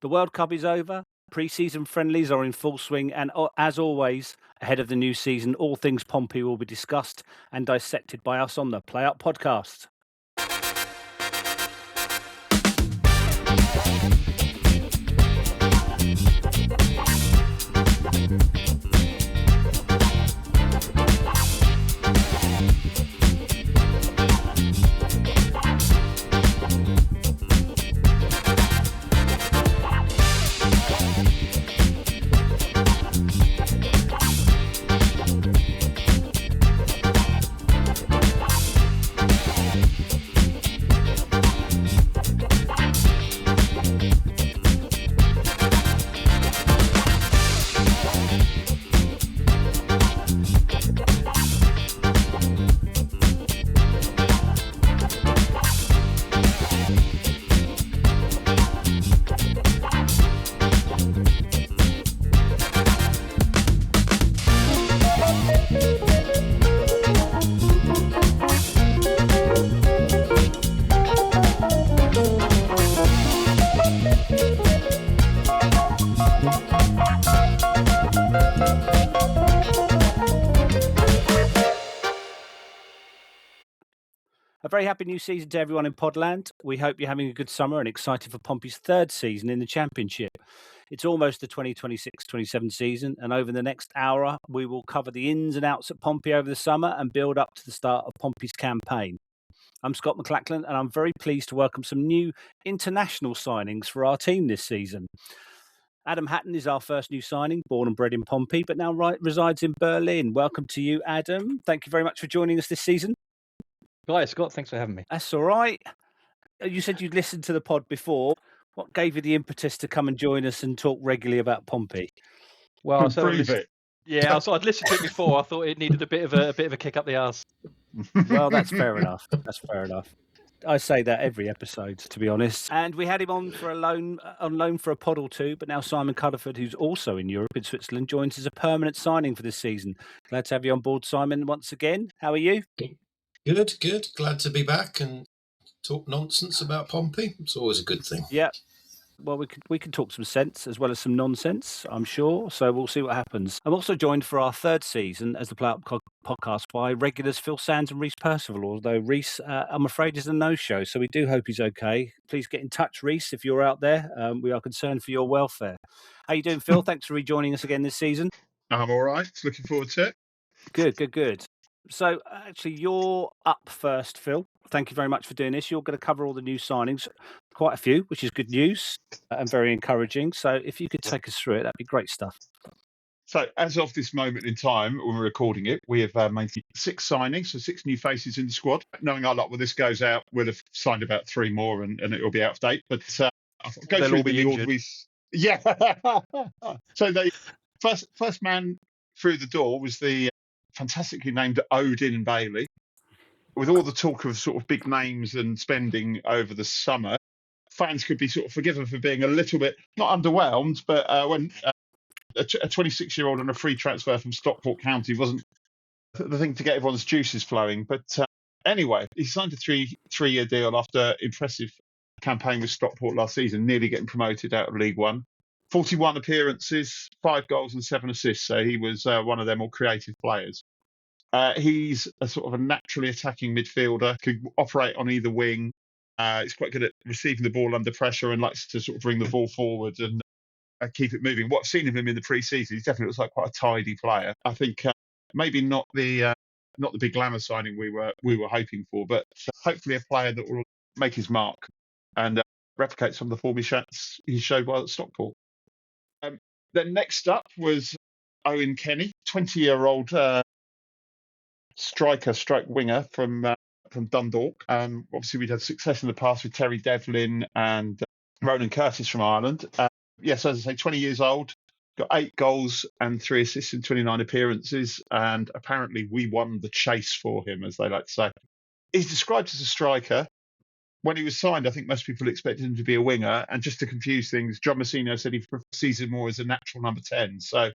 The World Cup is over. Pre-season friendlies are in full swing, and as always, ahead of the new season, all things Pompey will be discussed and dissected by us on the Play Up podcast. A very happy new season to everyone in Podland. We hope you're having a good summer and excited for Pompey's third season in the Championship. It's almost the 2026-27 season, and over the next hour, we will cover the ins and outs at Pompey over the summer and build up to the start of Pompey's campaign. I'm Scott McLachlan, and I'm very pleased to welcome some new international signings for our team this season. Adam Hatton is our first new signing, born and bred in Pompey, but now resides in Berlin. Welcome to you, Adam. Thank you very much for joining us this season. Hi, Scott. Thanks for having me. That's all right. You said you'd listened to the pod before. What gave you the impetus to come and join us and talk regularly about Pompey? Well, so I'd listened to it before. I thought it needed a bit of a kick up the arse. Well, that's fair enough. That's fair enough. I say that every episode, to be honest. And we had him on loan for a pod or two, but now Simon Cuddiford, who's also in Europe, in Switzerland, joins as a permanent signing for this season. Glad to have you on board, Simon, once again. How are you? Good. Glad to be back and talk nonsense about Pompey. It's always a good thing. Yeah. Well, we can talk some sense as well as some nonsense, I'm sure. So we'll see what happens. I'm also joined for our third season as the Play Up podcast by regulars Phil Sands and Reese Percival, although Reese, I'm afraid, is a no-show. So we do hope he's okay. Please get in touch, Reese, if you're out there. We are concerned for your welfare. How you doing, Phil? Thanks for rejoining us again this season. I'm all right. Looking forward to it. Good. So, actually, you're up first, Phil. Thank you very much for doing this. You're going to cover all the new signings, quite a few, which is good news and very encouraging. So, if you could take us through it, that'd be great stuff. So, as of this moment in time, when we're recording it, we have made 6 signings, so 6 new faces in the squad. Knowing our luck, when this goes out, we'll have signed about 3 more and it will be out of date. But I'll go through the order we... Yeah. So, the first man through the door was the fantastically named Odin Bailey. With all the talk of sort of big names and spending over the summer, fans could be sort of forgiven for being a little bit, not underwhelmed, but when a 26-year-old on a free transfer from Stockport County wasn't the thing to get everyone's juices flowing. But anyway, he signed a three-year deal after impressive campaign with Stockport last season, nearly getting promoted out of League One. 41 appearances, 5 goals and 7 assists, so he was one of their more creative players. He's a sort of a naturally attacking midfielder, could operate on either wing. He's quite good at receiving the ball under pressure and likes to sort of bring the ball forward and keep it moving. What I've seen of him in the pre-season, he definitely looks like quite a tidy player. I think maybe not the big glamour signing we were hoping for, but hopefully a player that will make his mark and replicate some of the form he showed while at Stockport. Then next up was Owen Kenny, 20-year-old striker/winger from Dundalk. Obviously, we'd had success in the past with Terry Devlin and Ronan Curtis from Ireland. Yes, as I say, 20 years old, got 8 goals and 3 assists in 29 appearances, and apparently we won the chase for him, as they like to say. He's described as a striker. When he was signed, I think most people expected him to be a winger, and just to confuse things, John Messina said he sees him more as a natural number 10. So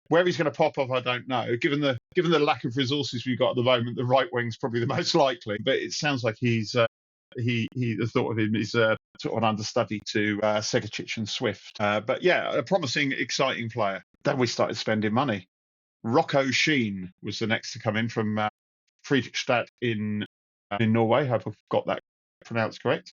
where he's going to pop off, I don't know. Given the lack of resources we've got at the moment, the right wing's probably the most likely. But it sounds like he's the thought of him is sort of an understudy to Segacic and Swift. But yeah, a promising, exciting player. Then we started spending money. Roko Sheen was the next to come in from Fredrikstad in Norway. I hope I've got that pronounced correct.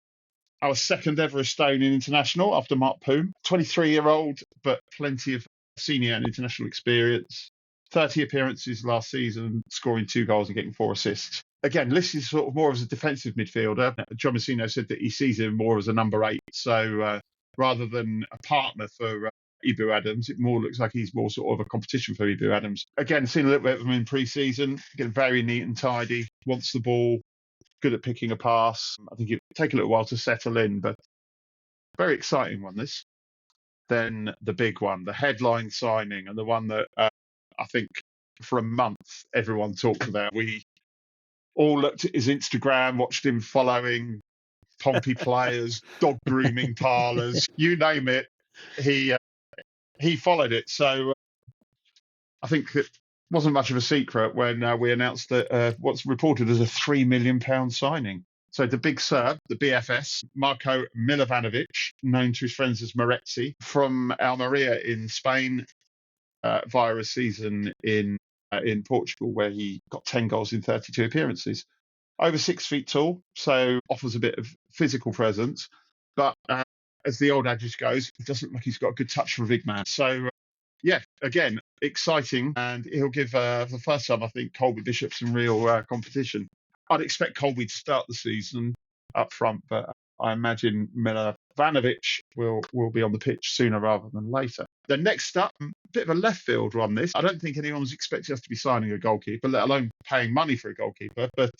Our second ever Estonian international after Mark Poom. 23-year-old, but plenty of senior and international experience. 30 appearances last season, scoring 2 goals and getting 4 assists. Again, listed sort of more as a defensive midfielder. John Messino said that he sees him more as a number 8. So rather than a partner for Ibu Adams, it more looks like he's more sort of a competition for Ibu Adams. Again, seen a little bit of him in pre-season. Getting very neat and tidy. Wants the ball. Good at picking a pass. I think it'll take a little while to settle in, but very exciting one, this. Then the big one, the headline signing, and the one that I think for a month everyone talked about. We all looked at his Instagram, watched him following Pompey players, dog grooming parlours, you name it. He followed it. So I think it wasn't much of a secret when we announced that what's reported as a £3 million signing. So the big Serb, the BFS, Marko Milovanovic, known to his friends as Moretzi, from Almeria in Spain, via a season in Portugal where he got 10 goals in 32 appearances. Over 6 feet tall, so offers a bit of physical presence. But as the old adage goes, it doesn't look like he's got a good touch for a big man. So, yeah, again, exciting. And he'll give, for the first time, I think, Colby Bishop some real competition. I'd expect Colby to start the season up front, but I imagine Milovanovic will be on the pitch sooner rather than later. The next up, a bit of a left field one, this. I don't think anyone was expecting us to be signing a goalkeeper, let alone paying money for a goalkeeper. But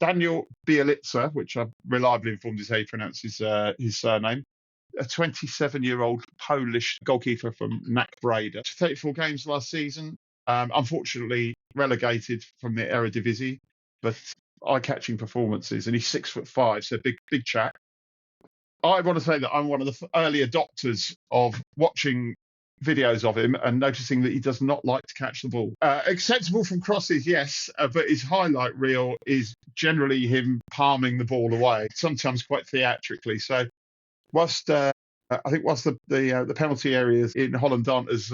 Daniel Bielica, which I'm reliably informed is how you pronounce his surname, a 27-year-old Polish goalkeeper from NAC Breda. 34 games last season, unfortunately relegated from the Eredivisie, but eye-catching performances, and he's 6'5", so big chap. I want to say that I'm one of the early adopters of watching videos of him and noticing that he does not like to catch the ball. Acceptable from crosses, yes, but his highlight reel is generally him palming the ball away, sometimes quite theatrically. So whilst the penalty areas in Holland aren't as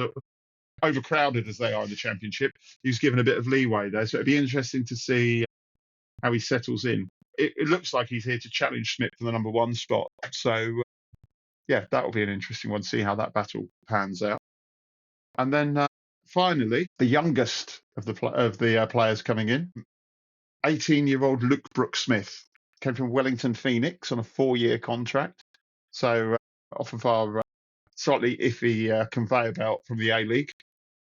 overcrowded as they are in the Championship, he's given a bit of leeway there. So it'd be interesting to see how he settles in. It looks like he's here to challenge Schmidt for the number 1 spot. So, yeah, that will be an interesting one to see how that battle pans out. And then finally, the youngest of the players coming in, 18-year-old Luke Brooks-Smith, came from Wellington Phoenix on a 4-year contract. So off of our slightly iffy conveyor belt from the A-League.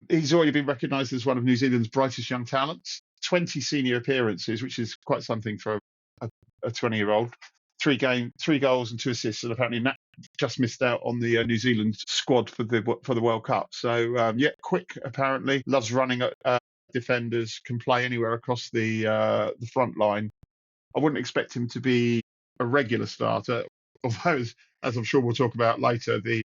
He's already been recognised as one of New Zealand's brightest young talents. 20 senior appearances, which is quite something for a 20-year-old. 3 goals and 2 assists, and apparently Nat just missed out on the New Zealand squad for the World Cup. So quick apparently, loves running at defenders, can play anywhere across the front line. I wouldn't expect him to be a regular starter, although as I'm sure we'll talk about later, the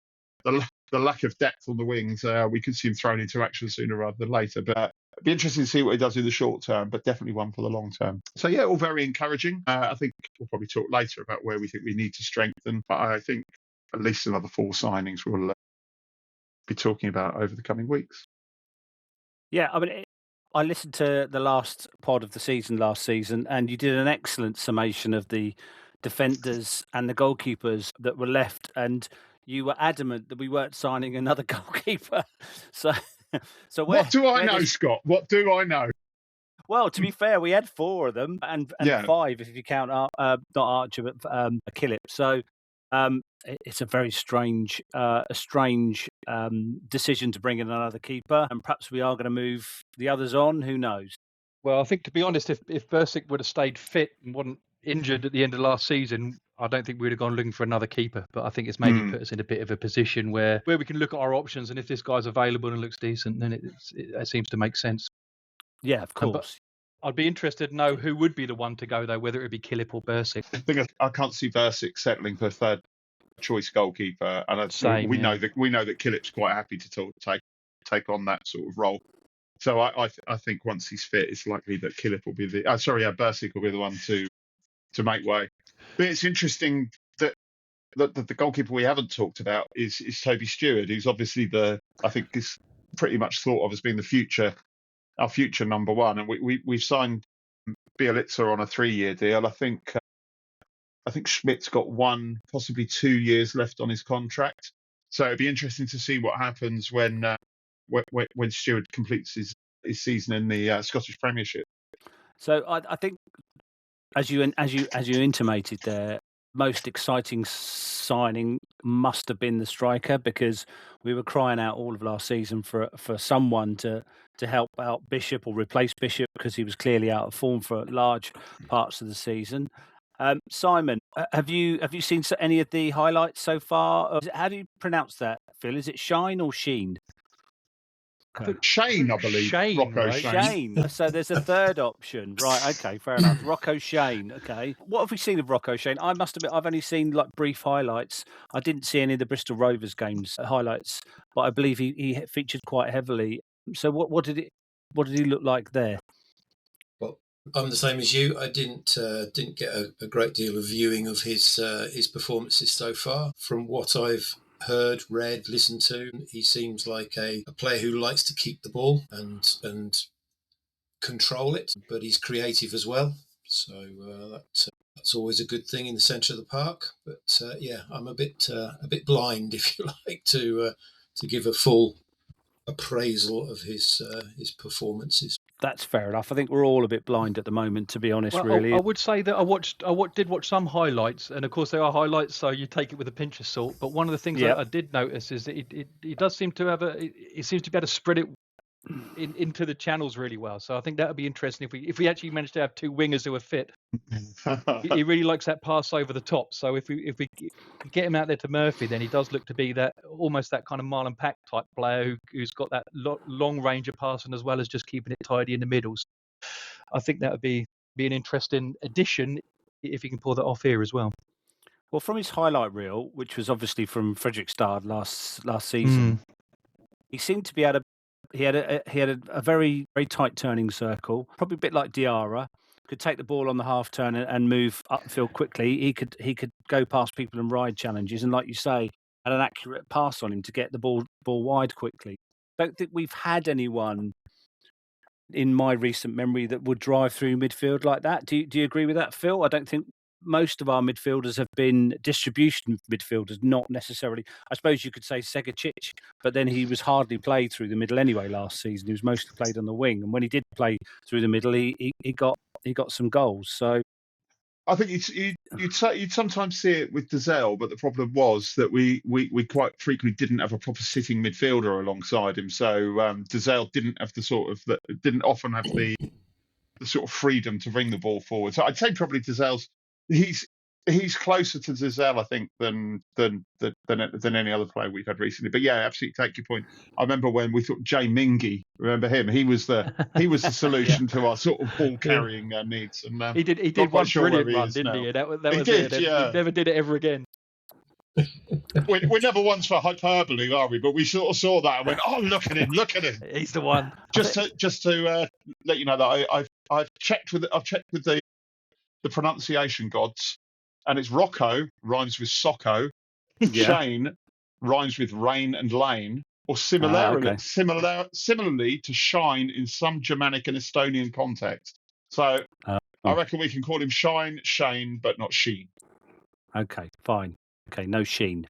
lack of depth on the wings, we could see him thrown into action sooner rather than later. But it'd be interesting to see what he does in the short term, but definitely one for the long term. So yeah, all very encouraging. I think we'll probably talk later about where we think we need to strengthen, but I think at least another 4 signings we'll be talking about over the coming weeks. Yeah, I mean, I listened to the last pod of the season last season, and you did an excellent summation of the defenders and the goalkeepers that were left, and you were adamant that we weren't signing another goalkeeper. So what do I know, Scott? What do I know? Well, to be fair, we had 4 of them, and 5 if you count not Archer, but Killip. So it's a very strange decision to bring in another keeper, and perhaps we are going to move the others on. Who knows? Well, I think, to be honest, if Bursic would have stayed fit and wasn't injured at the end of last season, I don't think we'd have gone looking for another keeper. But I think it's maybe put us in a bit of a position where we can look at our options, and if this guy's available and looks decent, then it seems to make sense. Yeah, of course. But I'd be interested to know who would be the one to go, though, whether it be Killip or Bursic. I can't see Bursic settling for third choice goalkeeper, and we know that Killip's quite happy to take on that sort of role. So I think once he's fit, it's likely that Killip will be Bursic will be the one to make way. But it's interesting that the goalkeeper we haven't talked about is Toby Stewart, who's obviously I think is pretty much thought of as being our future number one. And we've signed Bielitsa on a 3-year deal. I think Schmidt's got 1, possibly 2 years left on his contract. So it'd be interesting to see what happens when Stewart completes his season in the Scottish Premiership. So I think, as you intimated there, most exciting signing must have been the striker, because we were crying out all of last season for someone to help out Bishop or replace Bishop, because he was clearly out of form for large parts of the season. Simon, have you seen any of the highlights so far? How do you pronounce that, Phil? Is it Shine or Sheen? Shane, I believe. Shane, Roko right? Shane. So there's a third option. Right, okay, fair enough. Roko Shane, okay. What have we seen of Roko Shane? I must admit, I've only seen like brief highlights. I didn't see any of the Bristol Rovers games highlights, but I believe he featured quite heavily. So what did he look like there? Well, I'm the same as you. I didn't get a great deal of viewing of his performances so far. From what I've heard, read, listened to, he seems like a player who likes to keep the ball and control it, but he's creative as well. So that's always a good thing in the centre of the park. But yeah, I'm a bit blind, if you like, to give a full appraisal of his performances. That's fair enough. I think we're all a bit blind at the moment, to be honest. Well, really, I would say that I did watch some highlights, and of course they are highlights, so you take it with a pinch of salt. But one of the things I did notice is that it does seem to have it seems to be able to spread it into the channels really well. So I think that would be interesting if we actually manage to have 2 wingers who are fit. He really likes that pass over the top. So if we get him out there to Murphy, then he does look to be that almost that kind of Marlon Pack type player who's got that long range of passing as well as just keeping it tidy in the middle. So I think that would be an interesting addition if he can pull that off here as well. Well, from his highlight reel, which was obviously from Fredrikstad last season, he seemed to be able to. He had a very, very tight turning circle, probably a bit like Diarra. Could take the ball on the half turn and move upfield quickly. He could go past people and ride challenges, and like you say, had an accurate pass on him to get the ball wide quickly. Don't think we've had anyone in my recent memory that would drive through midfield like that. Do you agree with that, Phil? I don't think most of our midfielders have been distribution midfielders, not necessarily. I suppose you could say Segacic, but then he was hardly played through the middle anyway last season. He was mostly played on the wing, and when he did play through the middle, he got some goals. So I think you'd sometimes see it with Dazelle, but the problem was that we quite frequently didn't have a proper sitting midfielder alongside him. So Dazelle didn't have didn't often have the sort of freedom to bring the ball forward. So I'd say probably Dazelle's he's closer to Dazelle, I think, than any other player we've had recently. But yeah, absolutely take your point. I remember when we thought Jay Mingy, remember him? He was the solution to our sort of ball carrying needs. And he did one brilliant run, didn't he? That was it. He never did it ever again. We're never ones for hyperbole, are we? But we sort of saw that and went, "Oh, look at him! He's the one." Just to let you know that I've checked with the pronunciation gods, and it's Roko rhymes with Socko, Shane rhymes with rain and lane, or similarly to shine in some Germanic and Estonian context. So I reckon we can call him Shane, but not Sheen. Okay, fine. Okay, no Sheen.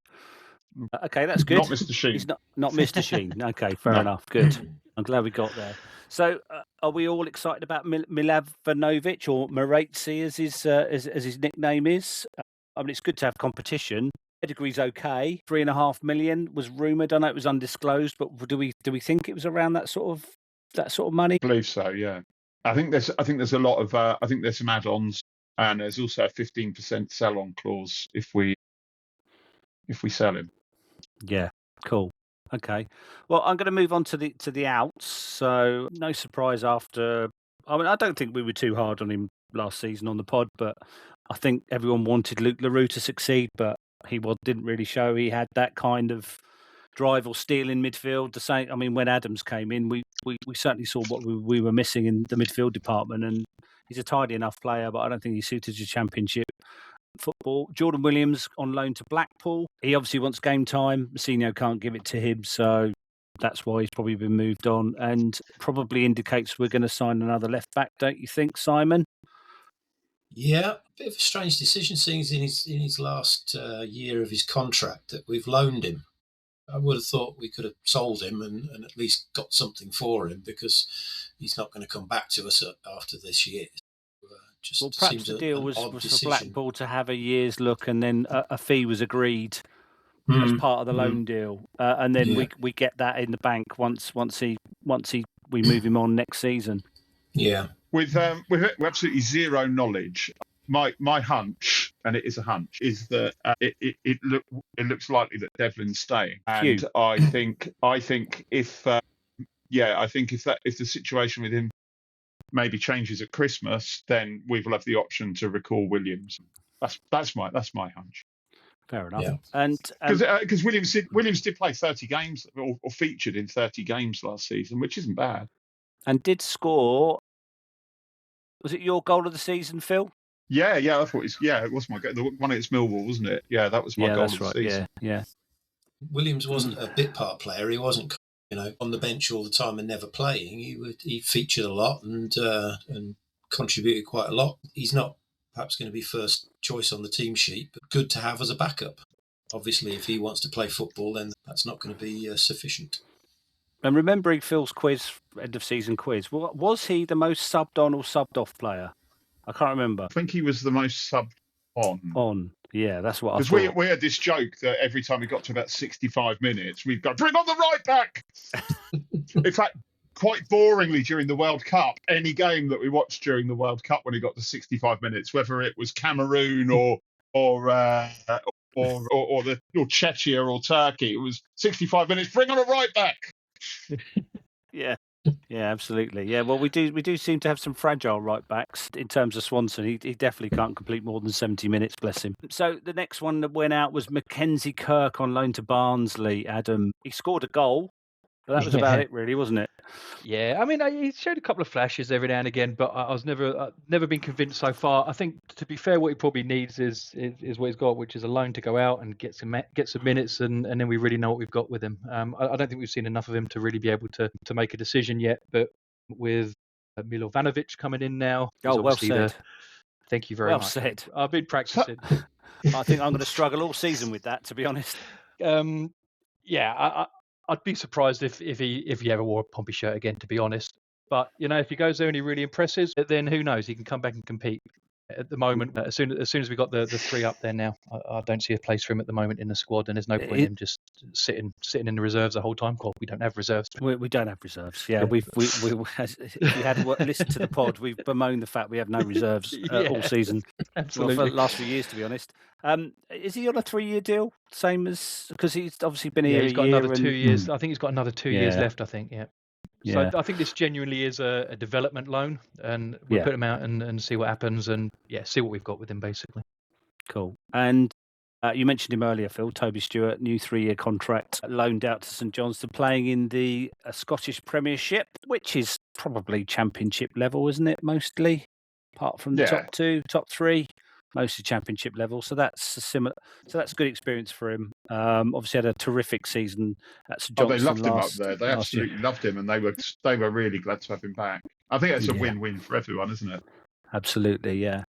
Okay, that's good. Not Mr. Sheen. He's not Mr. Sheen. Okay, fair enough. Good. I'm glad we got there. So, are we all excited about Milavanovic, or Maratzi as his nickname is? I mean, it's good to have competition. Pedigree's okay. 3.5 million was rumoured. I know it was undisclosed, but do we think it was around that sort of money? I believe so. Yeah, I think there's a lot of I think there's some add-ons, and there's also a 15% sell-on clause if we sell him. Yeah, cool. Okay. Well, I'm going to move on to the outs. So no surprise after. I mean, I don't think we were too hard on him last season on the pod, but I think everyone wanted Luke Leroux to succeed, but he didn't really show he had that kind of drive or steel in midfield. The same. I mean, when Adams came in, we certainly saw what we were missing in the midfield department, and he's a tidy enough player, but I don't think he suited the Championship. football. Jordan Williams on loan to Blackpool. He obviously wants game time. Mourinho can't give it to him, so that's why he's probably been moved on, and probably indicates we're going to sign another left back, don't you think, Simon? Yeah, a bit of a strange decision, seeing as in his last year of his contract that we've loaned him. I would have thought we could have sold him and at least got something for him, because he's not going to come back to us after this year. Well, perhaps the deal was for Blackpool to have a year's look, and then a fee was agreed as part of the loan deal, and then we get that in the bank once we move him on next season. Yeah, with absolutely zero knowledge, my hunch, and it is a hunch, is that it looks likely that Devlin's staying, and I think if the situation with him maybe changes at Christmas, then we will have the option to recall Williams. That's my hunch. Fair enough. Yeah. And because Williams did play 30 games or featured in 30 games last season, which isn't bad, and did score. Was it your goal of the season, Phil? Yeah, I thought it was my goal. The one against Millwall, wasn't it? Yeah, that was my goal of the season. Yeah. Williams wasn't a bit part player. He wasn't, on the bench all the time and never playing. He featured a lot and contributed quite a lot. He's not perhaps going to be first choice on the team sheet, but good to have as a backup. Obviously, if he wants to play football, then that's not going to be sufficient. And remembering Phil's end of season quiz, was he the most subbed on or subbed off player? I can't remember. I think he was the most subbed on. On, yeah, that's what I thought. Because we had this joke that every time we got to about 65 minutes, we'd go, bring on the right back! In fact, quite boringly during the World Cup, any game that we watched during the World Cup when it got to 65 minutes, whether it was Cameroon or Czechia or Turkey, it was 65 minutes, bring on a right back! Yeah, absolutely. Yeah, well, we do seem to have some fragile right backs in terms of Swanson. He definitely can't complete more than 70 minutes, bless him. So the next one that went out was Mackenzie Kirk on loan to Barnsley. Adam, he scored a goal, but that was about it, really, wasn't it? Yeah, I mean, he showed a couple of flashes every now and again, but I was never been convinced so far. I think, to be fair, what he probably needs is what he's got, which is a loan to go out and get some minutes, and then we really know what we've got with him. I don't think we've seen enough of him to really be able to make a decision yet. But with Milovanovic coming in now, well said. Thank you very much. Well said. I've been practicing. I think I'm going to struggle all season with that, to be honest. I'd be surprised if he ever wore a Pompey shirt again, to be honest. But if he goes there and he really impresses, then who knows? He can come back and compete. At the moment, as soon as we got the three up there now, I don't see a place for him at the moment in the squad, and there's no point in him just sitting in the reserves the whole time. We don't have reserves. We don't have reserves. Yeah, we if you had listened to the pod, we've bemoaned the fact we have no reserves all season. Absolutely. Well, for the last few years, to be honest. Is he on a 3-year deal? Same as, because he's obviously been here. He's got another 2 years. I think he's got another 2 years left. I think. Yeah. Yeah. So I think this genuinely is a development loan, and we'll put him out and see what happens, and see what we've got with him, basically. Cool. And you mentioned him earlier, Phil, Toby Stewart, new 3-year contract, loaned out to St Johnstone, playing in the Scottish Premiership, which is probably Championship level, isn't it, mostly? Apart from the top 2, top 3. Mostly Championship level, so that's a good experience for him. Obviously had a terrific season at St Johnstone. They loved him up there. They absolutely loved him, and they were really glad to have him back. I think that's a win-win for everyone, isn't it? Absolutely, yeah.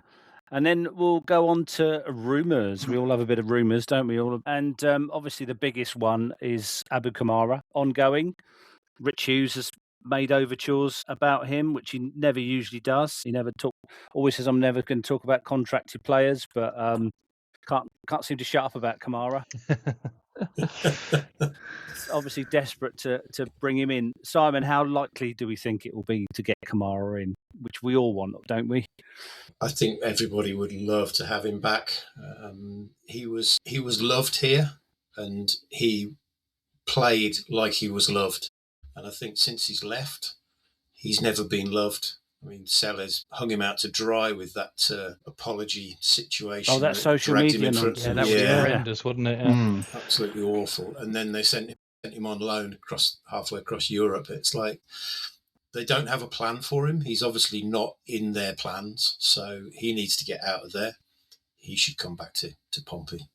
And then we'll go on to rumours. We all have a bit of rumours, don't we? All, and obviously the biggest one is Abu Kamara ongoing. Rich Hughes has made overtures about him, which he never usually does. He always says, I'm never going to talk about contracted players, but can't seem to shut up about Kamara. Obviously desperate to bring him in. Simon, how likely do we think it will be to get Kamara in, which we all want, don't we? I think everybody would love to have him back. He was loved here, and he played like he was loved. And I think since he's left, he's never been loved. I mean, Sellers hung him out to dry with that apology situation. Oh, that social media. That was horrendous, wasn't it? Yeah. Absolutely awful. And then they sent him on loan halfway across Europe. It's like they don't have a plan for him. He's obviously not in their plans, so he needs to get out of there. he should come back to Pompey.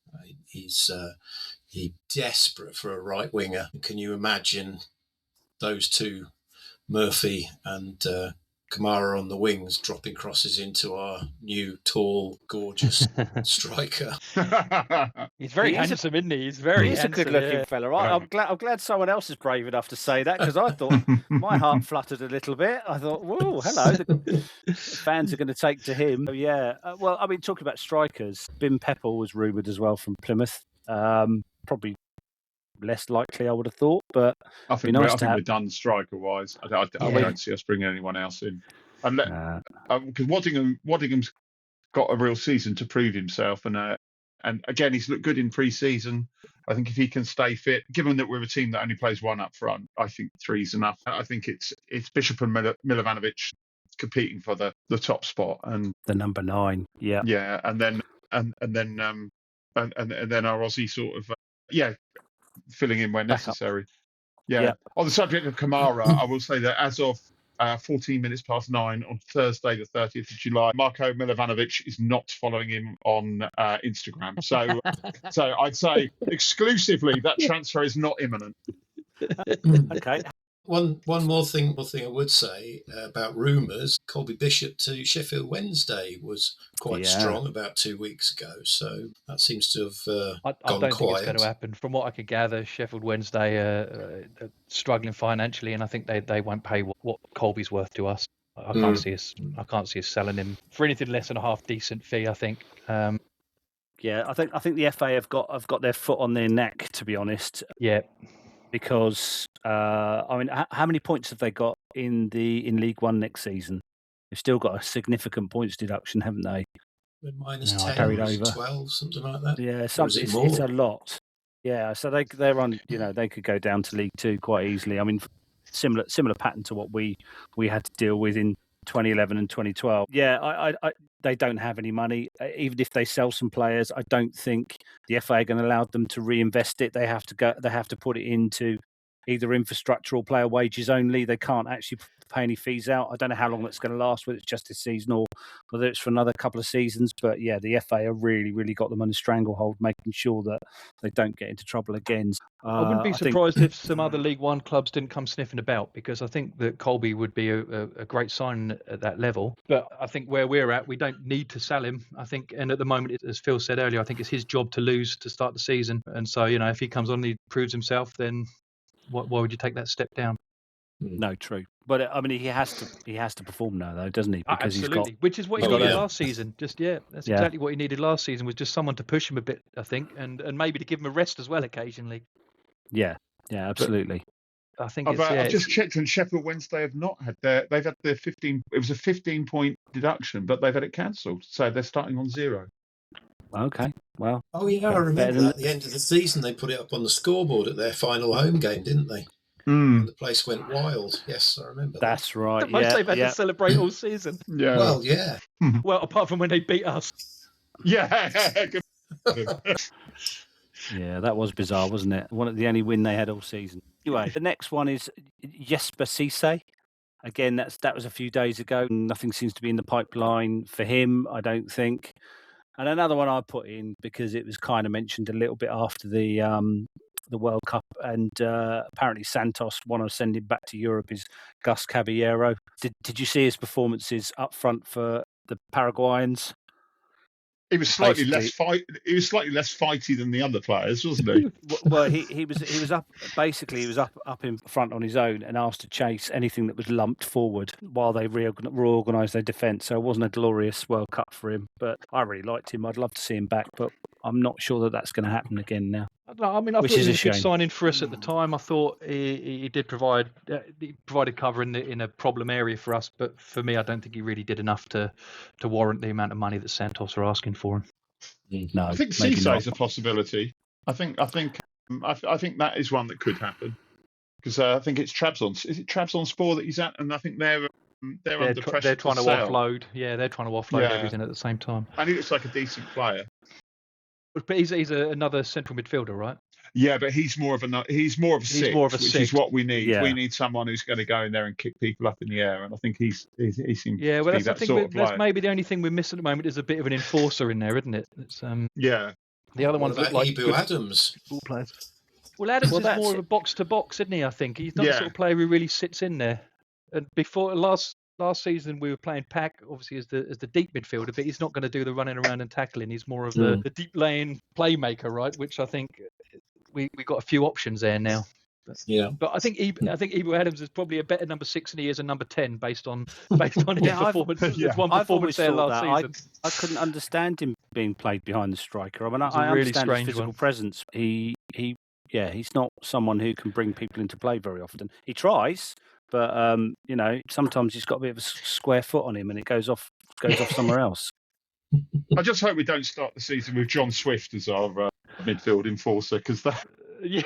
He's desperate for a right winger. Can you imagine those two, Murphy and Kamara on the wings, dropping crosses into our new, tall, gorgeous striker? He's very handsome, isn't he? He's very He's handsome. a good-looking fella. I'm glad someone else is brave enough to say that, because I thought my heart fluttered a little bit. I thought, whoa, hello. The fans are going to take to him. Yeah. Well, I mean, talking about strikers, Bim Peppel was rumoured as well from Plymouth. Probably less likely, I would have thought, but I think we're done striker-wise. I don't see us bringing anyone else in. Because Waddingham's got a real season to prove himself, and again, he's looked good in pre-season. I think if he can stay fit, given that we're a team that only plays one up front, I think 3's enough. I think it's Bishop and Milovanovic competing for the top spot, and the number 9. Yeah, and then our Aussie sort of filling in where necessary. Yeah. On the subject of Kamara, I will say that as of 14 minutes past 9 on Thursday, the 30th of July, Marko Milovanovic is not following him on Instagram. So I'd say exclusively that transfer is not imminent. Okay. One more thing I would say about rumours. Colby Bishop to Sheffield Wednesday was quite strong about 2 weeks ago, so that seems to have gone quiet. I don't think it's going to happen. From what I could gather, Sheffield Wednesday are struggling financially, and I think they won't pay what Colby's worth to us. I can't see us selling him for anything less than a half decent fee, I think. Yeah, I think the FA have got their foot on their neck, to be honest. Yeah. Because I mean, how many points have they got in League One next season? They've still got a significant points deduction, haven't they? Minus 10, carried over 12, something like that. Yeah, it's a lot. Yeah, so they're on. They could go down to League Two quite easily. I mean, similar pattern to what we had to deal with in 2011 and 2012. Yeah, they don't have any money. Even if they sell some players, I don't think the FA are going to allow them to reinvest it. They have to put it into either infrastructure or player wages only. They can't actually pay any fees out. I don't know how long that's going to last, whether it's just this season or whether it's for another couple of seasons. But yeah, the FA have really, really got them on a stranglehold, making sure that they don't get into trouble again. I wouldn't be surprised if some other League One clubs didn't come sniffing about, because I think that Colby would be a great sign at that level. But I think where we're at, we don't need to sell him. I think, and at the moment, as Phil said earlier, I think it's his job to lose to start the season. And so, if he comes on and he proves himself, then why would you take that step down? No, true. But I mean, he has to perform now, though, doesn't he? Because absolutely, which is what he needed last season. That's exactly what he needed last season, was just someone to push him a bit, I think, and maybe to give him a rest as well occasionally. Yeah, absolutely. But I think I've just checked, and Sheffield Wednesday have not had they've had their 15. It was a 15-point deduction, but they've had it cancelled, so they're starting on 0. Okay, well. Oh yeah, I remember at the end of the season they put it up on the scoreboard at their final home game, didn't they? And the place went wild. Yes, I remember. That's right. The most they've had to celebrate all season. Yeah. Well, yeah. Well, apart from when they beat us. Yeah. Yeah, that was bizarre, wasn't it? The only win they had all season. Anyway, the next one is Jesper Cisse. Again, that was a few days ago. Nothing seems to be in the pipeline for him, I don't think. And another one I put in because it was kind of mentioned a little bit after the World Cup, and apparently Santos want to send him back to Europe, is Gus Caballero. Did you see his performances up front for the Paraguayans? He was slightly less fighty than the other players, wasn't he? Well, he was up. Basically, he was up in front on his own and asked to chase anything that was lumped forward while they reorganised their defence. So it wasn't a glorious World Cup for him, but I really liked him. I'd love to see him back, but I'm not sure that that's going to happen again now. I mean, I thought he was a good signing for us at the time. I thought he did provided cover in a problem area for us, but for me, I don't think he really did enough to warrant the amount of money that Santos are asking for him. No, I think Cisse is a possibility. I think that is one that could happen, because I think it's Trabzon. Is it Trabzonspor that he's at? And I think they're under pressure. They're trying to offload. Yeah, they're trying to offload everything at the same time. And he looks like a decent player. But he's another central midfielder, right? Yeah, but he's more of a six, which is what we need. Yeah. We need someone who's going to go in there and kick people up in the air, and I think he seems to well, be that's that the sort thing. of player. That's maybe the only thing we're missing at the moment is a bit of an enforcer in there, isn't it? It's, yeah. The other What ones look about like Ibu Adams? ball players. Well, Adams is more of a box to box, isn't he? I think he's not the sort of player who really sits in there. And before last season, we were playing Pack obviously as the deep midfielder, but he's not going to do the running around and tackling. He's more of the deep laying playmaker, right? Which I think we got a few options there now. But I think Ibu Adams is probably a better number 6 than he is a number 10 based on his performance. I've always there thought last that. season. I couldn't understand him being played behind the striker. I mean, It's a I really understand his strange physical one. presence. He's not someone who can bring people into play very often. He tries, but sometimes he's got a bit of a square foot on him, and it goes off somewhere else. I just hope we don't start the season with John Swift as our midfield enforcer, because that. Yeah,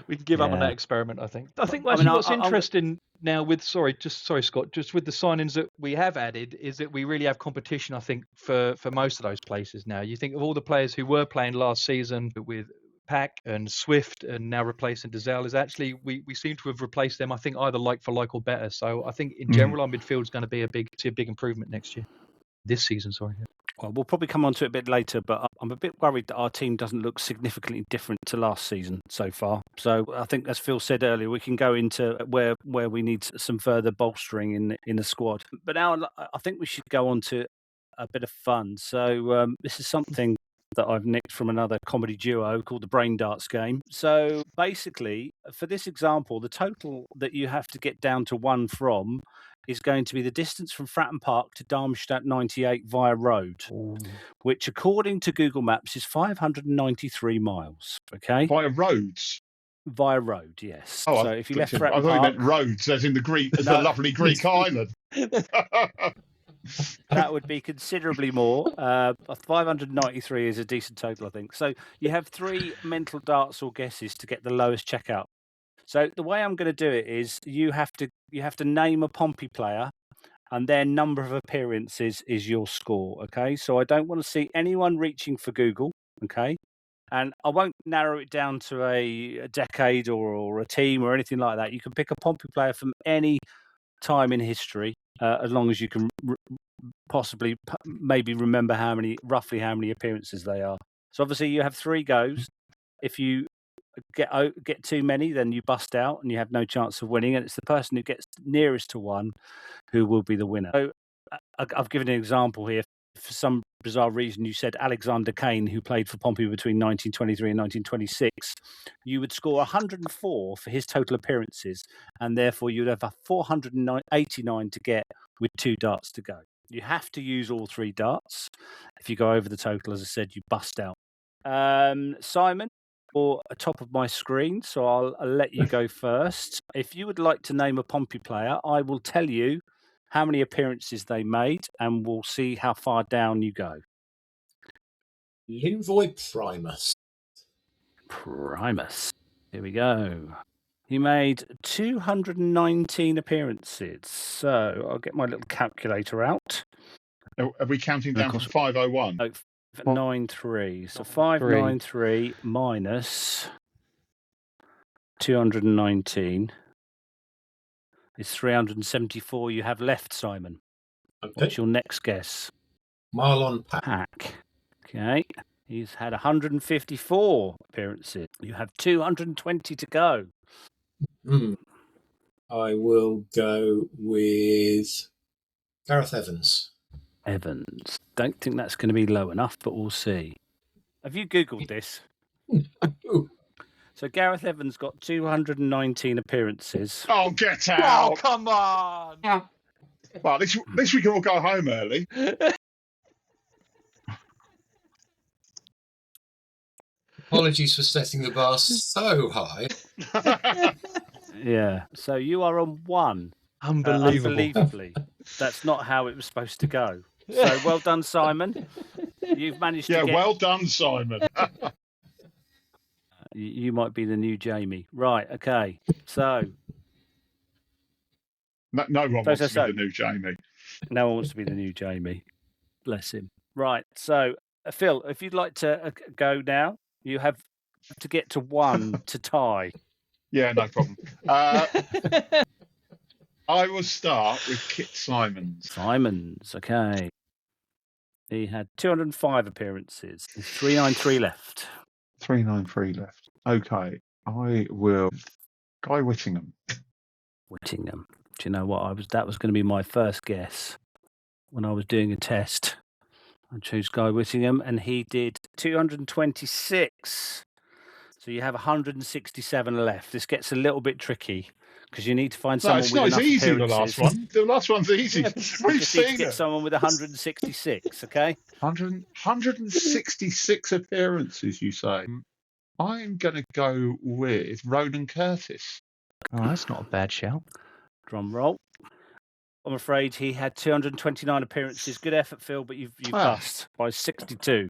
we can give up on that experiment. I think what's interesting now with Scott, just with the signings that we have added, is that we really have competition. I think for most of those places now. You think of all the players who were playing last season with Pack and Swift, and now replacing Dazelle, is actually we seem to have replaced them. I think either like for like or better. So I think in general our midfield is going to be a big improvement next year. This season, sorry. Well, we'll probably come on to it a bit later, but I'm a bit worried that our team doesn't look significantly different to last season so far. So I think, as Phil said earlier, we can go into where we need some further bolstering in the squad. But now I think we should go on to a bit of fun. So this is something that I've nicked from another comedy duo called the Brain Darts game. So basically, for this example, the total that you have to get down to 1 from is going to be the distance from Fratton Park to Darmstadt 98 via road, which according to Google Maps is 593 miles. Okay, via roads. Via road, yes. Oh, so if you left Fratton Park, I thought you meant roads, as in the lovely Greek island. That would be considerably more. 593 is a decent total, I think. So you have 3 mental darts or guesses to get the lowest checkout. So the way I'm going to do it is you have to name a Pompey player, and their number of appearances is your score. Okay, so I don't want to see anyone reaching for Google. Okay, and I won't narrow it down to a decade or a team or anything like that. You can pick a Pompey player from any time in history, as long as you can possibly maybe remember roughly how many appearances they are. So obviously you have 3 goes. If you get too many, then you bust out and you have no chance of winning, and it's the person who gets nearest to 1 who will be the winner. So I've given an example here. For some bizarre reason, you said Alexander Kane, who played for Pompey between 1923 and 1926. You would score 104 for his total appearances, and therefore you'd have a 489 to get with 2 darts to go. You have to use all 3 darts. If you go over the total, as I said, you bust out. Simon, or top of my screen, so I'll let you go first. If you would like to name a Pompey player, I will tell you how many appearances they made, and we'll see how far down you go. Linvoy Primus. Here we go. He made 219 appearances. So I'll get my little calculator out. Are we counting down from 501? 593. So 593 minus 219 is 374 you have left, Simon. Okay. What's your next guess? Marlon Pack. Okay. He's had 154 appearances. You have 220 to go. I will go with Gareth Evans. Don't think that's going to be low enough, but we'll see. Have you Googled this? No. So Gareth Evans got 219 appearances. Oh, get out! Oh, come on! Well, at least we can all go home early. Apologies for setting the bar so high. Yeah. So you are on 1. Unbelievably. That's not how it was supposed to go. So well done, Simon. You've managed to get... Yeah, well done, Simon. You might be the new Jamie. Right, okay. So... No one wants to be the new Jamie. No one wants to be the new Jamie. Bless him. Right, so Phil, if you'd like to go now, you have to get to 1 to tie. Yeah, no problem. I will start with Kit Simons. Simons, okay. He had 205 appearances. There's 393 left. 393 left. Okay, I will. Guy Whittingham. Whittingham. Do you know what? That was going to be my first guess when I was doing a test. I chose Guy Whittingham, and he did 226. So you have 167 left. This gets a little bit tricky because you need to find someone with enough it's not as easy, the appearances. last one. The last one's easy. Yeah, We've you just need to seen get it. someone with 166, okay? 166 appearances, you say? I'm going to go with Ronan Curtis. Oh, that's not a bad shout. Drum roll. I'm afraid he had 229 appearances. Good effort, Phil, but you've bust by 62.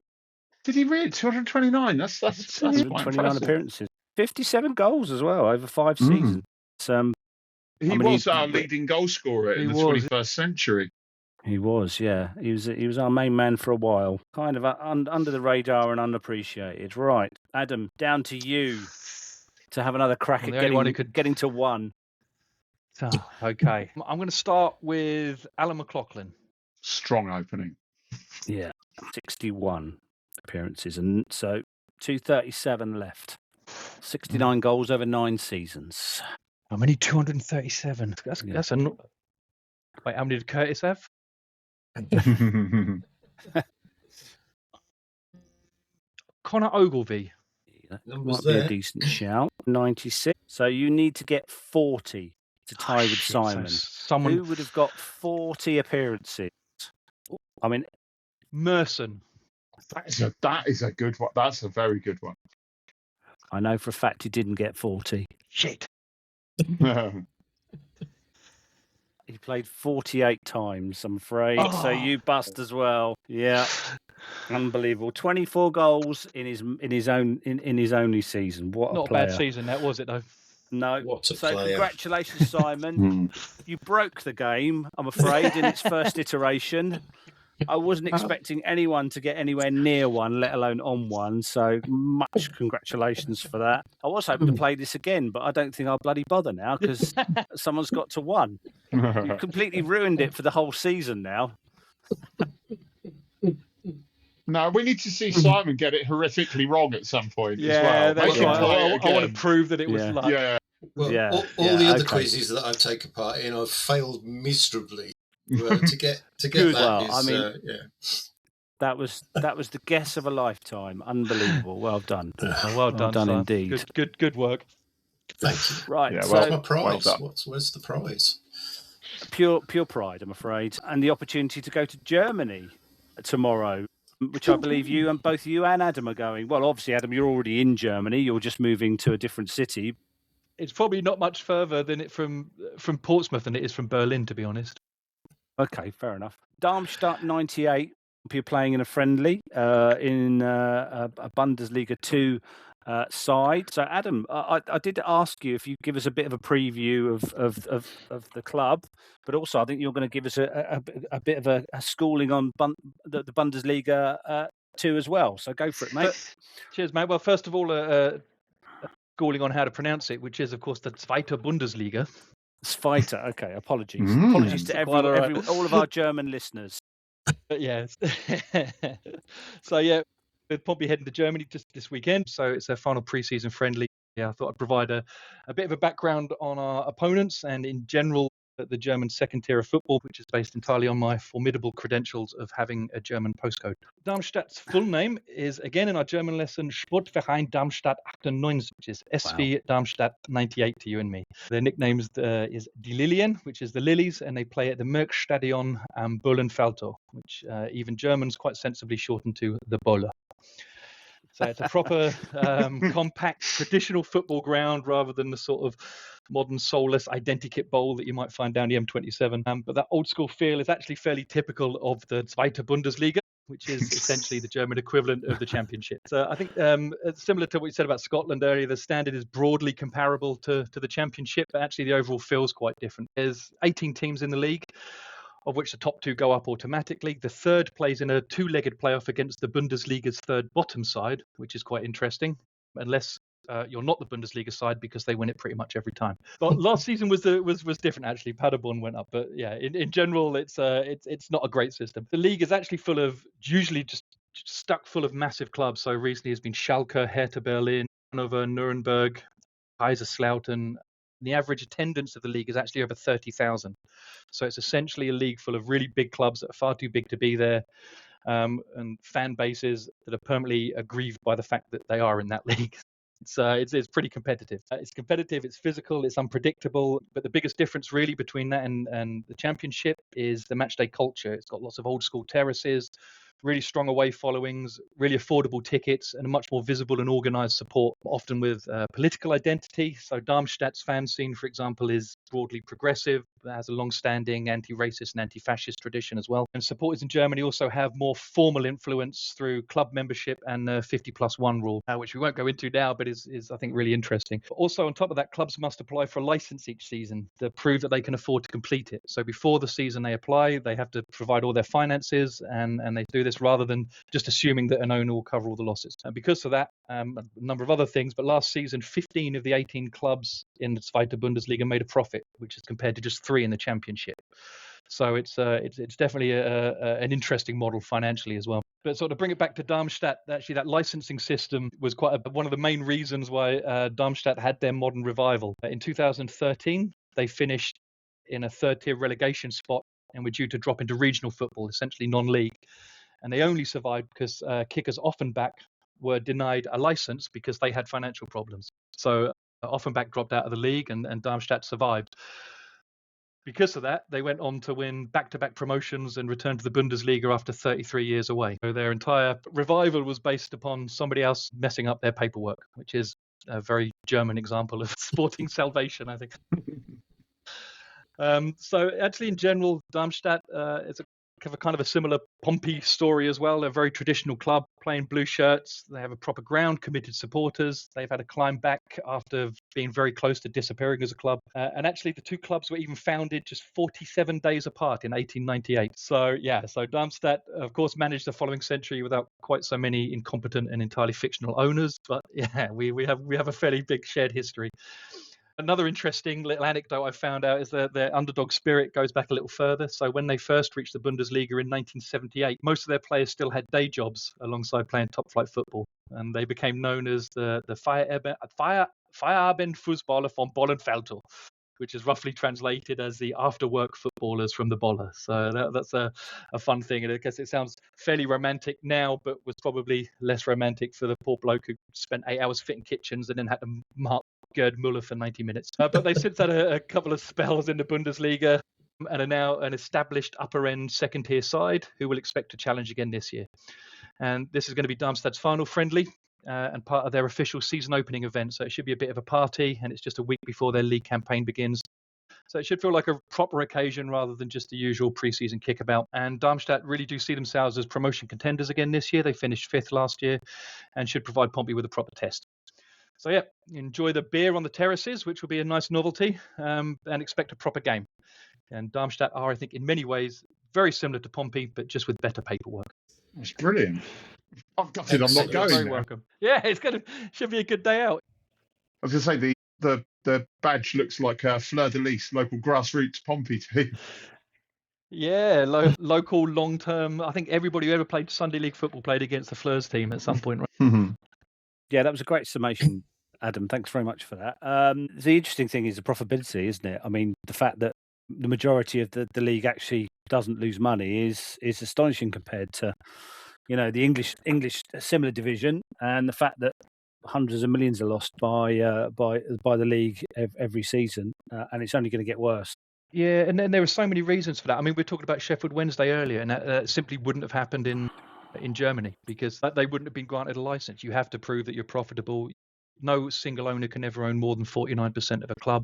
Did he really? 229? That's quite 229 impressive. appearances. 57 goals as well over 5 seasons. He was our leading goal scorer in the 21st century. He was, yeah. He was our main man for a while. Kind of under the radar and unappreciated. Right, Adam, down to you to have another crack at getting to 1. Oh, okay. I'm going to start with Alan McLaughlin. Strong opening. Yeah, 61 appearances, and so 237 left. 69 goals over 9 seasons. How many? 237. That's a. Wait, how many did Curtis have? Connor Ogilvie. That might be a decent shout. 96. So you need to get 40 to tie with Simon. Who would have got 40 appearances? I mean, Merson. That is a good one. That's a very good one. I know for a fact he didn't get 40. Shit. He played 48 times, I'm afraid. Oh. So you bust as well. Yeah. Unbelievable. 24 goals in his only season. What a player. Not a bad season, that was it though. No. What a so player. Congratulations, Simon. You broke the game, I'm afraid, in its first iteration. I wasn't expecting anyone to get anywhere near 1, let alone on 1. So much congratulations for that. I was hoping to play this again, but I don't think I'll bloody bother now because someone's got to 1. You've completely ruined it for the whole season now. No, we need to see Simon get it horrifically wrong at some point as well. That's right. I want to prove that it was luck. Yeah. Well, all the other quizzes that I've taken part in, I've failed miserably. To get Good. that that was the guess of a lifetime. Unbelievable. Well done. Well done indeed. Good work. Thank you. Right. Yeah, what's my prize? What's the prize? Pure pride, I'm afraid, and the opportunity to go to Germany tomorrow, which I believe both you and Adam are going. Well, obviously, Adam, you're already in Germany. You're just moving to a different city. It's probably not much further than from Portsmouth than it is from Berlin, to be honest. Okay, fair enough. Darmstadt 98. You're playing in a friendly in a Bundesliga 2 side. So, Adam, I did ask you if you give us a bit of a preview of the club, but also I think you're going to give us a bit of a schooling on the Bundesliga 2 as well. So go for it, mate. Cheers, mate. Well, first of all, schooling on how to pronounce it, which is, of course, the Zweite Bundesliga. Zweite. Okay, apologies. Apologies to all of our German listeners. Yes. So, yeah, with Pompey heading to Germany just this weekend. So it's a final pre-season friendly. Yeah, I thought I'd provide a bit of a background on our opponents and in general the German second tier of football, which is based entirely on my formidable credentials of having a German postcode. Darmstadt's full name is, again in our German lesson, Sportverein Darmstadt 98, which is SV Darmstadt 98 to you and me. Their nicknames is Die Lilien, which is the Lilies, and they play at the Merckstadion am Bullenfeldtor, which even Germans quite sensibly shorten to the Bolle. So it's a proper, compact, traditional football ground rather than the sort of modern soulless identikit bowl that you might find down the M27. But that old school feel is actually fairly typical of the Zweite Bundesliga, which is essentially the German equivalent of the Championship. So I think similar to what you said about Scotland earlier, the standard is broadly comparable to the Championship, but actually the overall feel is quite different. There's 18 teams in the league, of which the top 2 go up automatically. The third plays in a 2-legged playoff against the Bundesliga's third bottom side, which is quite interesting. unless you're not the Bundesliga side, because they win it pretty much every time. But last season was different actually. Paderborn went up, but yeah, in general, it's not a great system. The league is actually full of usually just stuck full of massive clubs. So recently, it's been Schalke, Hertha Berlin, Hannover, Nuremberg, Kaiserslautern. The average attendance of the league is actually over 30,000. So it's essentially a league full of really big clubs that are far too big to be there. And fan bases that are permanently aggrieved by the fact that they are in that league. It's pretty competitive. It's competitive, it's physical, it's unpredictable. But the biggest difference really between that and the championship is the matchday culture. It's got lots of old school terraces, really strong away followings, really affordable tickets, and a much more visible and organised support, often with political identity. So Darmstadt's fan scene, for example, is broadly progressive, has a long-standing anti-racist and anti-fascist tradition as well. And supporters in Germany also have more formal influence through club membership and the 50+1 rule, which we won't go into now, but is I think really interesting. Also, on top of that, clubs must apply for a license each season to prove that they can afford to complete it. So before the season they apply, they have to provide all their finances, and they do this rather than just assuming that an owner will cover all the losses. And because of that, a number of other things, but last season, 15 of the 18 clubs in the Zweite Bundesliga made a profit, which is compared to just 3 in the championship. So it's definitely an interesting model financially as well. But sort of bring it back to Darmstadt, actually that licensing system was one of the main reasons why Darmstadt had their modern revival. In 2013, they finished in a third-tier relegation spot and were due to drop into regional football, essentially non-league. And they only survived because kickers Offenbach were denied a license because they had financial problems. So Offenbach dropped out of the league, and Darmstadt survived. Because of that, they went on to win back-to-back promotions and return to the Bundesliga after 33 years away. So their entire revival was based upon somebody else messing up their paperwork, which is a very German example of sporting salvation, I think. So actually, in general, Darmstadt is a kind of a similar Pompey story as well. They're a very traditional club, playing blue shirts. They have a proper ground, committed supporters. They've had to climb back after being very close to disappearing as a club. And actually, the two clubs were even founded just 47 days apart in 1898. So Darmstadt, of course, managed the following century without quite so many incompetent and entirely fictional owners. But yeah, we have a fairly big shared history. Another interesting little anecdote I found out is that their underdog spirit goes back a little further. So when they first reached the Bundesliga in 1978, most of their players still had day jobs alongside playing top-flight football. And they became known as the Feierabendfußballer von Bollenfeldl, which is roughly translated as the after-work footballers from the Boller. So that's a fun thing. And I guess it sounds fairly romantic now, but was probably less romantic for the poor bloke who spent 8 hours fitting kitchens and then had to mark Gerd Muller for 90 minutes. But they since had a couple of spells in the Bundesliga and are now an established upper-end second-tier side who will expect to challenge again this year. And this is going to be Darmstadt's final friendly and part of their official season opening event. So it should be a bit of a party, and it's just a week before their league campaign begins. So it should feel like a proper occasion rather than just the usual pre-season kickabout. And Darmstadt really do see themselves as promotion contenders again this year. They finished 5th last year and should provide Pompey with a proper test. So yeah, enjoy the beer on the terraces, which will be a nice novelty, and expect a proper game. And Darmstadt are, I think, in many ways very similar to Pompey, but just with better paperwork. That's brilliant. I've got it. I'm not going. Very welcome. Yeah, should be a good day out. I was going to say the badge looks like a Fleur de Lis, local grassroots Pompey team. Yeah, local, long-term. I think everybody who ever played Sunday League football played against the Fleurs team at some point, right? Yeah, that was a great summation, Adam. Thanks very much for that. The interesting thing is the profitability, isn't it? I mean, the fact that the majority of the league actually doesn't lose money is astonishing compared to, the English similar division, and the fact that hundreds of millions are lost by the league every season, and it's only going to get worse. Yeah, and then there are so many reasons for that. I mean, we were talking about Sheffield Wednesday earlier, and that simply wouldn't have happened in Germany because they wouldn't have been granted a license. You have to prove that you're profitable. No single owner can ever own more than 49% of a club,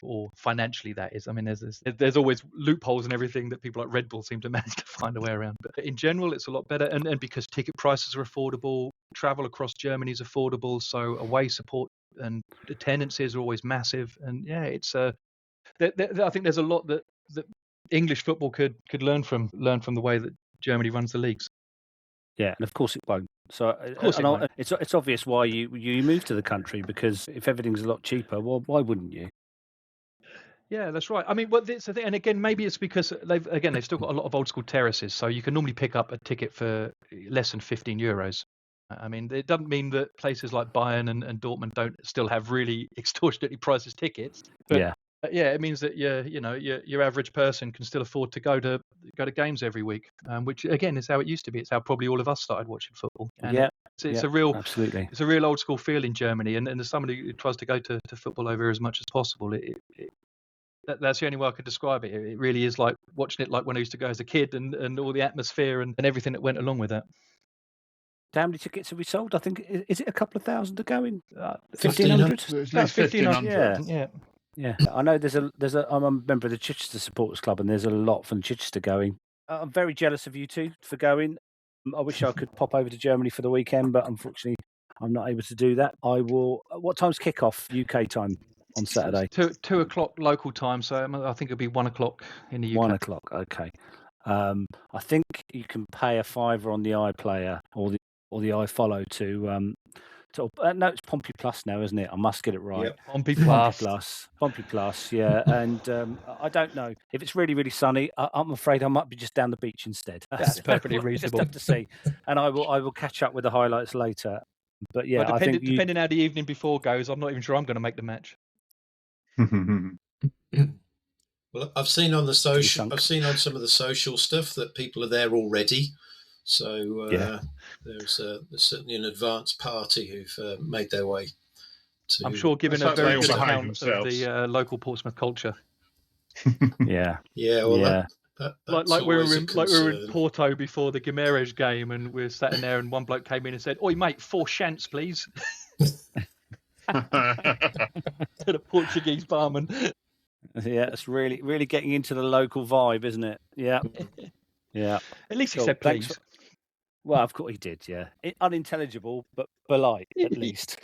or financially that is. I mean, there's always loopholes and everything that people like Red Bull seem to manage to find a way around. But in general, it's a lot better, and because ticket prices are affordable, travel across Germany is affordable, so away support and attendances are always massive, and yeah, it's I think there's a lot that English football could learn from the way that Germany runs the leagues. Yeah, and of course it won't. So, Of course it won't. it's obvious why you moved to the country, because if everything's a lot cheaper, well, why wouldn't you? Yeah, that's right. I mean, well, it's the thing, and again, maybe it's because they've still got a lot of old school terraces, so you can normally pick up a ticket for less than €15. I mean, it doesn't mean that places like Bayern and Dortmund don't still have really extortionately priced tickets, but Yeah. It means that your average person can still afford to go to games every week, which again is how it used to be. It's how probably all of us started watching football. And Yeah. it's a real absolutely. It's a real old school feel in Germany, and as somebody who tries to go to football over here as much as possible, that's the only way I could describe it. It really is like watching it like when I used to go as a kid, and all the atmosphere and everything that went along with that. How many tickets have we sold? I think, is it a couple of thousand to go in? 1,500? 1,500? It's like 1,500. Yeah. Yeah, I know there's a. I'm a member of the Chichester Supporters Club, and there's a lot from Chichester going. I'm very jealous of you two for going. I wish I could pop over to Germany for the weekend, but unfortunately, I'm not able to do that. I will. What time's kickoff UK time on Saturday? 2 o'clock local time, so I think it'll be 1 o'clock in the UK. 1 o'clock. Okay. I think you can pay a £5 on the iPlayer or the iFollow to. No, it's Pompey Plus now, isn't it? I must get it right. Yep. Pompey Plus. Pompey Plus, yeah. And I don't know if it's really, really sunny. I'm afraid I might be just down the beach instead. That's perfectly reasonable. Just have to see, and I will catch up with the highlights later. But yeah, Well, I think depending how the evening before goes, I'm not even sure I'm going to make the match. Well, I've seen on some of the social stuff that people are there already. So there's certainly an advanced party who've made their way to. I'm sure, given a very good account of the local Portsmouth culture. Yeah. Well, like we were in Porto before the Guimarães game, and we were sat in there, and one bloke came in and said, "Oi, mate, 4 shants, please." To the Portuguese barman. Yeah, it's really, really getting into the local vibe, isn't it? Yeah. Yeah. At least he said please. Well, of course he did, yeah. Unintelligible, but polite, at least.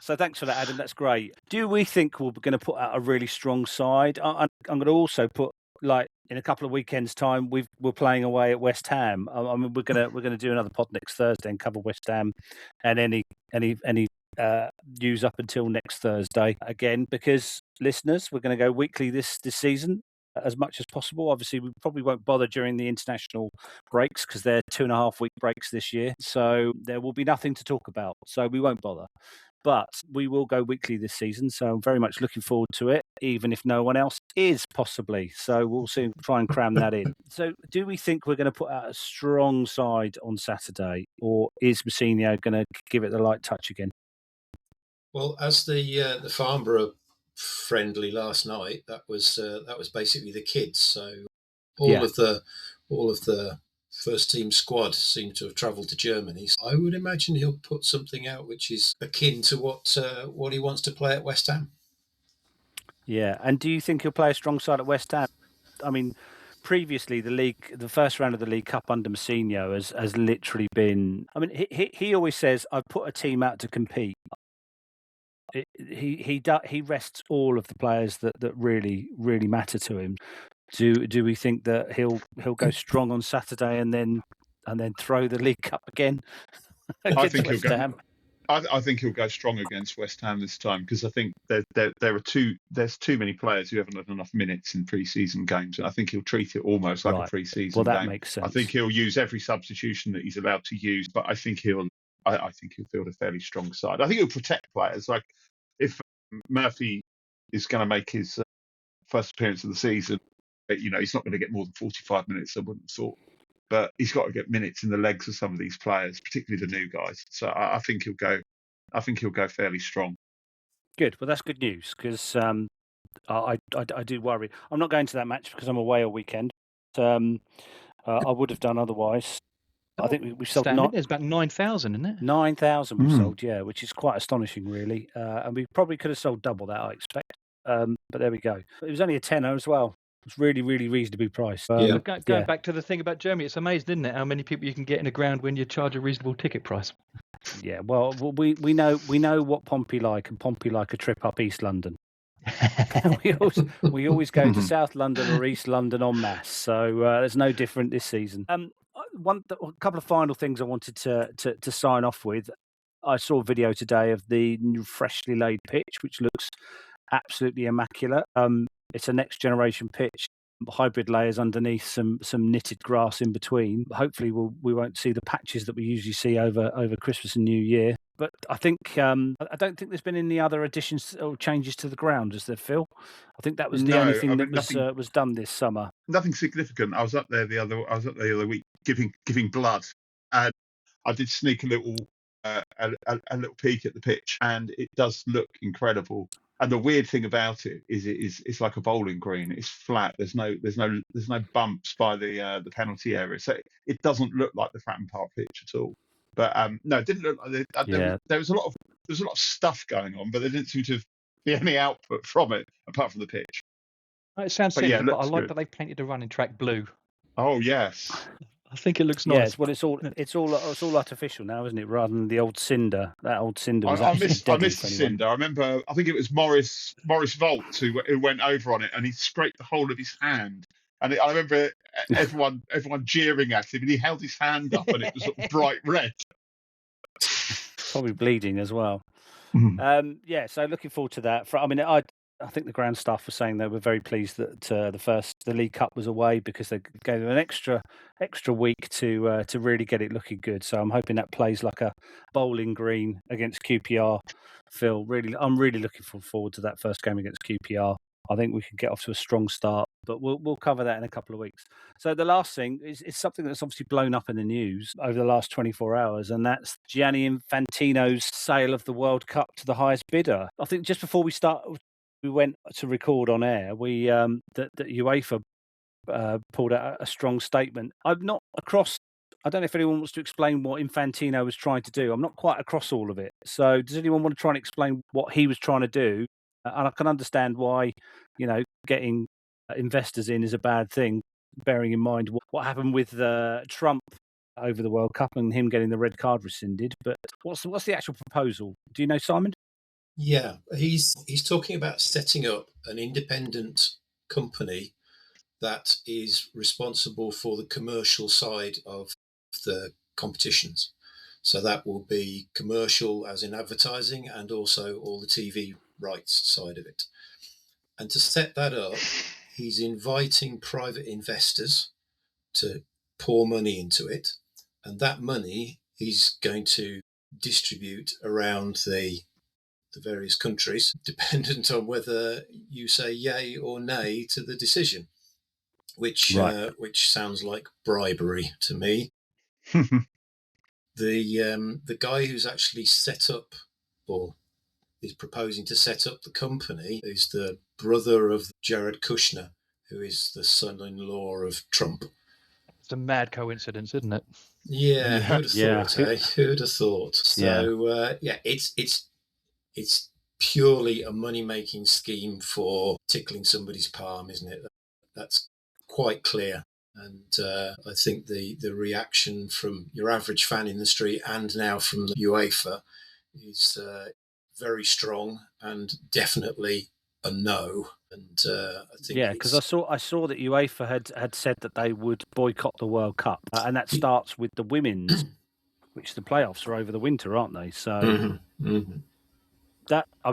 So thanks for that, Adam. That's great. Do we think we're going to put out a really strong side? I'm going to also put, like, in a couple of weekends' time, we're playing away at West Ham. I mean, we're gonna do another pod next Thursday and cover West Ham and any news up until next Thursday again, because listeners, we're going to go weekly this season as much as possible. Obviously, we probably won't bother during the international breaks because they're 2.5 week breaks this year. So there will be nothing to talk about. So we won't bother. But we will go weekly this season. So I'm very much looking forward to it, even if no one else is, possibly. So we'll soon try and cram that in. So do we think we're going to put out a strong side on Saturday, or is Mousinho going to give it the light touch again? Well, as the Farnborough friendly last night, that was basically the kids. So all of the first team squad seemed to have travelled to Germany. So I would imagine he'll put something out which is akin to what he wants to play at West Ham. Yeah, and do you think he'll play a strong side at West Ham? I mean, previously the first round of the League Cup under Mousinho has literally been. I mean, he always says, "I put a team out to compete." He rests all of the players that really, really matter to him. Do we think that he'll go strong on Saturday and then throw the League Cup again? I think he'll go. I think he'll go strong against West Ham this time, because I think there's too many players who haven't had enough minutes in pre-season games, and I think he'll treat it almost like a pre-season game. Well, that makes sense. I think he'll use every substitution that he's allowed to use, but I think he'll field a fairly strong side. I think he'll protect players. Like, if Murphy is going to make his first appearance of the season, he's not going to get more than 45 minutes, I wouldn't have thought. But he's got to get minutes in the legs of some of these players, particularly the new guys. So I think he'll go fairly strong. Good. Well, that's good news, because I do worry. I'm not going to that match because I'm away all weekend. I would have done otherwise. I think we sold. There's about 9,000, isn't it? 9,000 we sold, yeah, which is quite astonishing, really. And we probably could have sold double that, I expect. But there we go. It was only a tenner as well. It's really, really reasonably priced. Going back to the thing about Germany, it's amazing, isn't it, how many people you can get in the ground when you charge a reasonable ticket price. Yeah, well, we know what Pompey like, and Pompey like a trip up East London. we always go to South London or East London en masse, so there's no different this season. A couple of final things I wanted to sign off with. I saw a video today of the new freshly laid pitch, which looks absolutely immaculate. It's a next generation pitch, hybrid layers underneath, some knitted grass in between. Hopefully, we won't see the patches that we usually see over Christmas and New Year. But I think I don't think there's been any other additions or changes to the ground, has there, Phil? I think that was the only thing that was done this summer. Nothing significant. I was up there the other week giving blood, and I did sneak a little peek at the pitch, and it does look incredible. And the weird thing about it is it's like a bowling green. It's flat. There's no bumps by the penalty area, so it doesn't look like the Fratton Park pitch at all. But no, it didn't look like there was a lot of stuff going on, but there didn't seem to be any output from it apart from the pitch. It sounds silly, but I like that they painted the running track blue. Oh yes, I think it looks nice. Yes, well, it's all artificial now, isn't it? Rather than the old cinder. That old cinder was I missed the cinder. I remember. I think it was Morris Volt who went over on it, and he scraped the whole of his hand. And I remember everyone jeering at him, and he held his hand up, and it was sort of bright red. Probably bleeding as well. Mm-hmm. So looking forward to that. I think the ground staff were saying they were very pleased that the League Cup was away, because they gave them an extra week to really get it looking good. So I'm hoping that plays like a bowling green against QPR. Phil, I'm really looking forward to that first game against QPR. I think we can get off to a strong start, but we'll cover that in a couple of weeks. So the last thing is something that's obviously blown up in the news over the last 24 hours, and that's Gianni Infantino's sale of the World Cup to the highest bidder. I think just before we went to record on air, that UEFA pulled out a strong statement. I'm not across. I don't know if anyone wants to explain what Infantino was trying to do. I'm not quite across all of it. So does anyone want to try and explain what he was trying to do? And I can understand why, getting investors in is a bad thing, bearing in mind what happened with Trump over the World Cup and him getting the red card rescinded. But what's the actual proposal? Do you know, Simon? Yeah, he's talking about setting up an independent company that is responsible for the commercial side of the competitions. So that will be commercial, as in advertising, and also all the TV rights side of it. And to set that up, he's inviting private investors to pour money into it, and that money he's going to distribute around the various countries, dependent on whether you say yay or nay to the decision, which sounds like bribery to me. The guy who's actually set up, or is proposing to set up, the company is the brother of Jared Kushner, who is the son-in-law of Trump. It's a mad coincidence, isn't it? Yeah, who'd have thought? Who'd have thought? So it's purely a money-making scheme for tickling somebody's palm, isn't it? That's quite clear. And I think the reaction from your average fan in the street and now from the UEFA is very strong and definitely a no. And I think because I saw that UEFA had said that they would boycott the World Cup, and that starts with the women's, which the playoffs are over the winter, aren't they? So that, I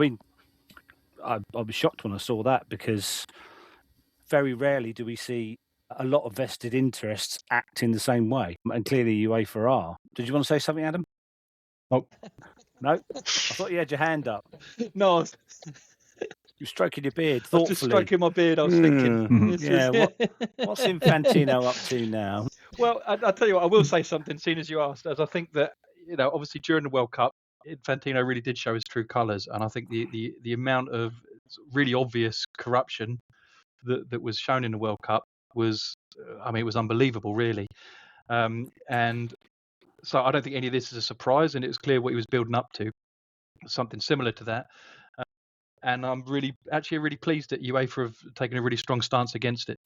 was shocked when I saw that, because very rarely do we see a lot of vested interests act in the same way, and clearly UEFA are. Did you want to say something, Adam? Nope. No? I thought you had your hand up. No. You're stroking your beard thoughtfully. I was just stroking my beard. I was thinking. What's Infantino up to now? Well, I'll tell you what, I will say something, seeing as you asked, as I think that, obviously during the World Cup, Infantino really did show his true colours. And I think the amount of really obvious corruption that was shown in the World Cup was, it was unbelievable, really. And so I don't think any of this is a surprise, and it was clear what he was building up to, something similar to that. And I'm really pleased that UEFA have taken a really strong stance against it.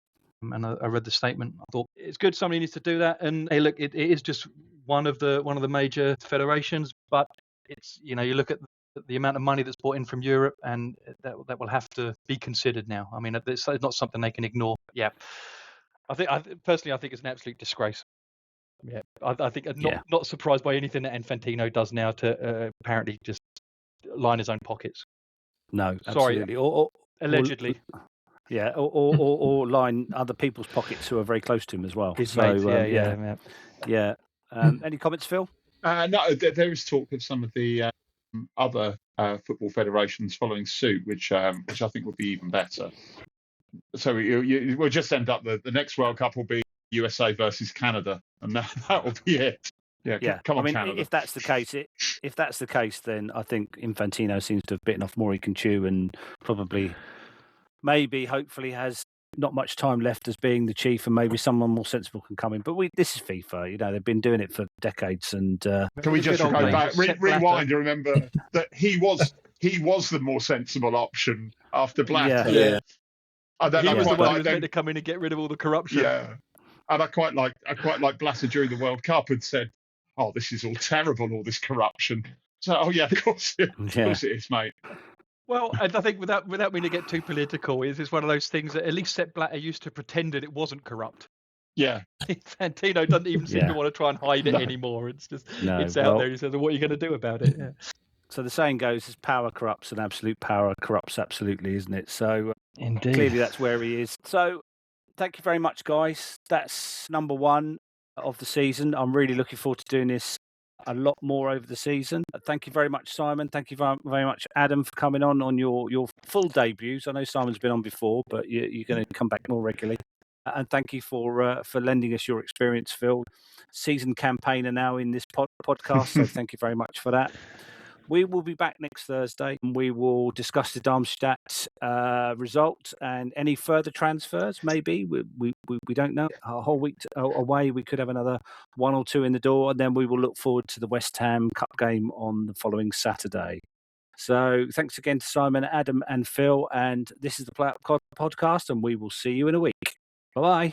And I read the statement. I thought it's good somebody needs to do that. And hey, look, it is just one of the major federations, but it's, you look at the amount of money that's brought in from Europe, and that will have to be considered now. It's not something they can ignore. Yeah, I think it's an absolute disgrace. Yeah, I think not surprised by anything that Infantino does now to apparently just line his own pockets. No, Sorry, absolutely. Or allegedly. Or line other people's pockets who are very close to him as well. His mates, yeah. Any comments, Phil? No, there is talk of some of the other football federations following suit, which I think would be even better. So we'll just end up the next World Cup will be USA versus Canada, and that will be it. Yeah. Come on, Canada. If that's the case, then I think Infantino seems to have bitten off more he can chew, and probably, maybe, hopefully, has not much time left as being the chief, and maybe someone more sensible can come in. But this is FIFA, they've been doing it for decades. And can we just go back, rewind, and remember that he was the more sensible option after Blatter. Yeah. He was the one who was meant to come in and get rid of all the corruption. Yeah, and I quite like Blatter during the World Cup and said, "Oh, this is all terrible, all this corruption." So, of course it is, mate. Well, and I think without meaning to get too political, it's one of those things that at least Sepp Blatter used to pretend that it wasn't corrupt. Yeah. Infantino doesn't even seem to want to try and hide it anymore. It's just it's out there. He says, "What are you going to do about it?" Yeah. So the saying goes, "Is power corrupts, and absolute power corrupts absolutely," isn't it? So indeed, clearly that's where he is. So thank you very much, guys. That's number 1 of the season. I'm really looking forward to doing this a lot more over the season. Thank you very much, Simon. Thank you very much, Adam, for coming on your full debuts. I know Simon's been on before, but you're going to come back more regularly. And thank you for lending us your experience, Phil. Season campaigner now in this podcast, so thank you very much for that. We will be back next Thursday, and we will discuss the Darmstadt result and any further transfers. Maybe we don't know. A whole week away, we could have another 1 or 2 in the door, and then we will look forward to the West Ham Cup game on the following Saturday. So thanks again to Simon, Adam, and Phil. And this is the Play Up podcast, and we will see you in a week. Bye bye.